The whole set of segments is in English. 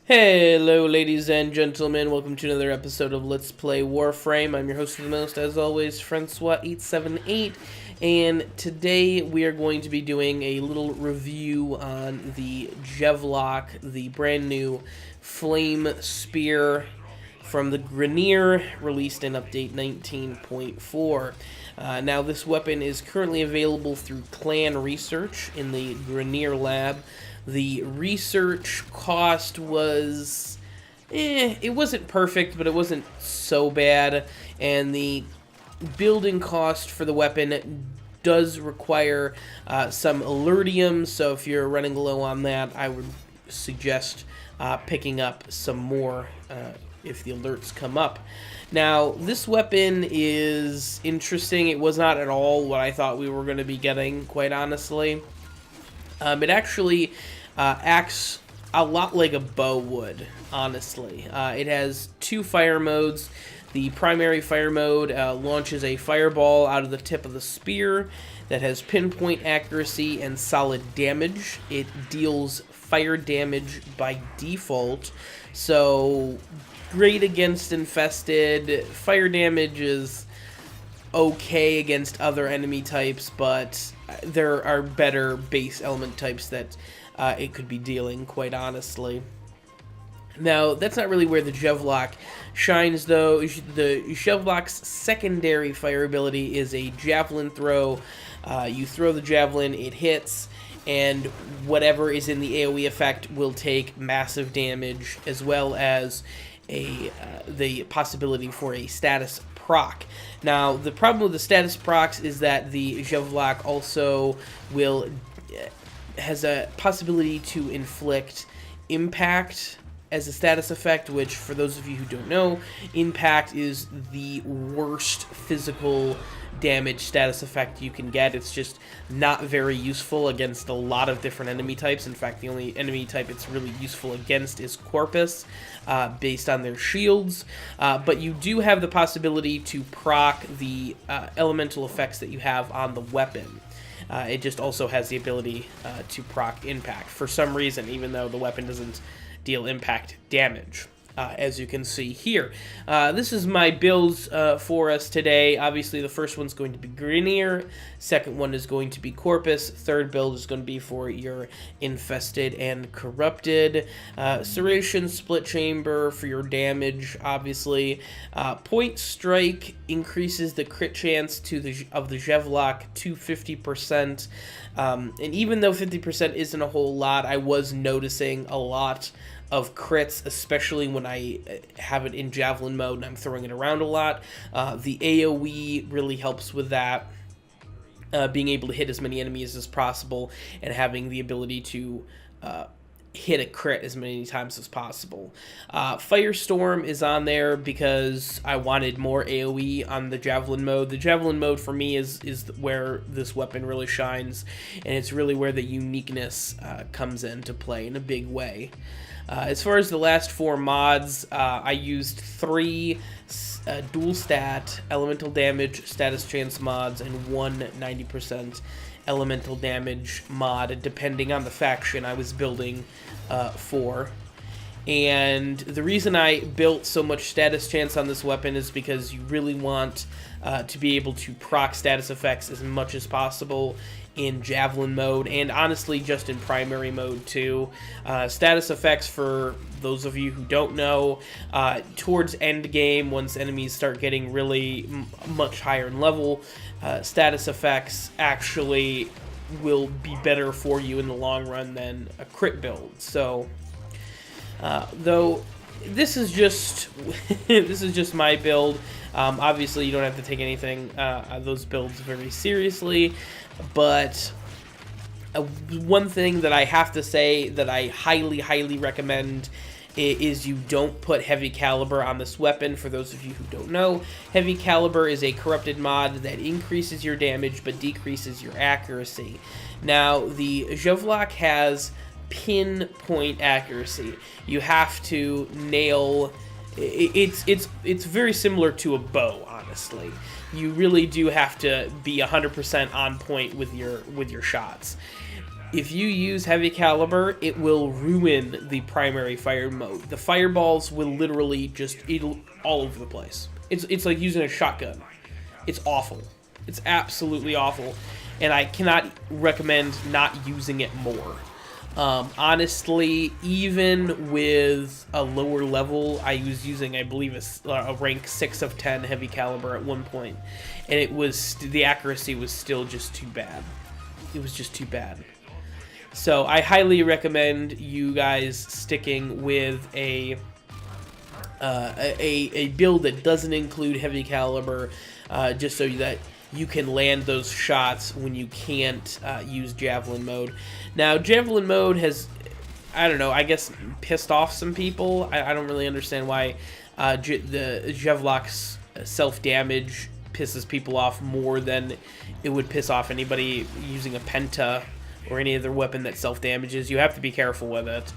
Hello, ladies and gentlemen. Welcome to another episode of Let's Play Warframe. I'm your host for the most, as always, Francois878, and today we are going to be doing a little review on the Javlok, the brand new flame spear from the Grenier, released in update 19.4. Now, this weapon is currently available through clan research in the Grenier lab. The research cost was, it wasn't perfect, but it wasn't so bad. And the building cost for the weapon does require some alertium, so if you're running low on that, I would suggest picking up some more if the alerts come up. Now, this weapon is interesting. It was not at all what I thought we were going to be getting, quite honestly. It actually acts a lot like a bow would, honestly. It has two fire modes. The primary fire mode launches a fireball out of the tip of the spear that has pinpoint accuracy and solid damage. It deals fire damage by default, so great against infested. Fire damage is okay against other enemy types, but there are better base element types that it could be dealing, quite honestly. Now, that's not really where the Javlok shines, though. The Javlok's secondary fire ability is a javelin throw. You throw the javelin, it hits, and whatever is in the AoE effect will take massive damage, as well as the possibility for a status proc. Now, the problem with the status procs is that the Javlok also has a possibility to inflict impact as a status effect, which, for those of you who don't know, impact is the worst physical damage status effect you can get. It's just not very useful against a lot of different enemy types. In fact, the only enemy type it's really useful against is Corpus, based on their shields. But you do have the possibility to proc the elemental effects that you have on the weapon. It just also has the ability to proc impact for some reason, even though the weapon doesn't deal impact damage, as you can see here. This is my builds for us today. Obviously, the first one's going to be Grenier, second one is going to be Corpus, third build is going to be for your infested and corrupted. Serration split chamber for your damage, obviously. Point strike increases the crit chance of the Javlok to 50%. And even though 50% isn't a whole lot, I was noticing a lot of crits, especially when I have it in javelin mode and I'm throwing it around a lot. The AoE really helps with that, being able to hit as many enemies as possible and having the ability to hit a crit as many times as possible. Firestorm is on there because I wanted more AoE on the javelin mode. The javelin mode for me is where this weapon really shines, and it's really where the uniqueness comes into play in a big way. As far as the last four mods, I used 3 dual stat elemental damage status chance mods and 1 90% elemental damage mod, depending on the faction I was building for. And the reason I built so much status chance on this weapon is because you really want to be able to proc status effects as much as possible in javelin mode, and honestly just in primary mode too. Status effects, for those of you who don't know, towards end game, once enemies start getting really much higher in level, status effects actually will be better for you in the long run than a crit build. So though this is just this is just my build. Obviously, you don't have to take anything those builds very seriously, but one thing that I have to say that I highly recommend is you don't put heavy caliber on this weapon. For those of you who don't know, heavy caliber is a corrupted mod that increases your damage but decreases your accuracy. Now, the Javlok has pinpoint accuracy. You have to nail. It's very similar to a bow, honestly. You really do have to be 100% on point with your shots. if you use heavy caliber, it will ruin the primary fire mode. The fireballs will literally just it'll all over the place. It's like using a shotgun. It's awful. It's absolutely awful, and I cannot recommend not using it more. Honestly, even with a lower level, I was using, I believe, a rank 6 of 10 heavy caliber at one point, and it was the accuracy was still just too bad. It was just too bad. So I highly recommend you guys sticking with a build that doesn't include heavy caliber, just so that you can land those shots when you can't use Javelin mode. Now, Javelin mode has, I don't know, I guess pissed off some people. I don't really understand why the Javlok's self-damage pisses people off more than it would piss off anybody using a penta or any other weapon that self-damages. You have to be careful with it.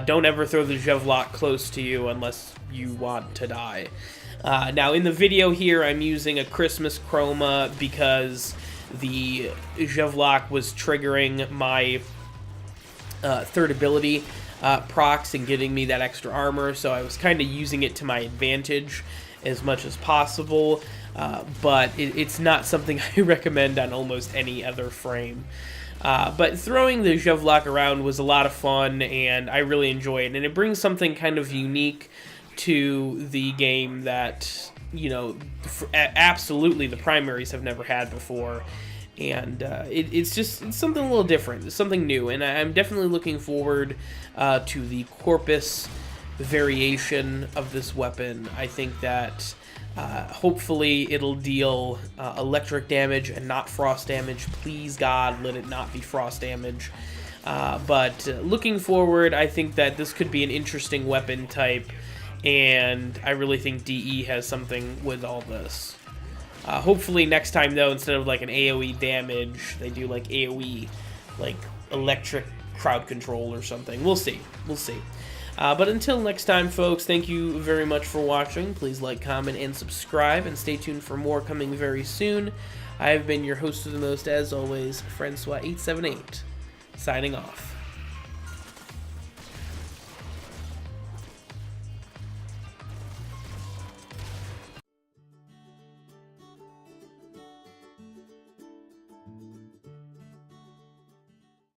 Don't ever throw the Javlok close to you unless you want to die. Now, in the video here, I'm using a Christmas chroma because the Javlok was triggering my third ability procs and giving me that extra armor, so I was kind of using it to my advantage as much as possible, but it's not something I recommend on almost any other frame. But throwing the Javlok around was a lot of fun, and I really enjoy it, and it brings something kind of unique to the game that, you know, absolutely the primaries have never had before, and it's something a little different. It's something new, and I'm definitely looking forward to the Corpus variation of this weapon. I think that hopefully it'll deal electric damage and not frost damage. Please, God, let it not be frost damage. But looking forward, I think that this could be an interesting weapon type, and I really think DE has something with all this. Hopefully next time, though, instead of like an AoE damage, they do like AoE, like electric crowd control or something. We'll see. We'll see. But until next time, folks, thank you very much for watching. Please like, comment, and subscribe, and stay tuned for more coming very soon. I have been your host of the most, as always, Francois878, signing off.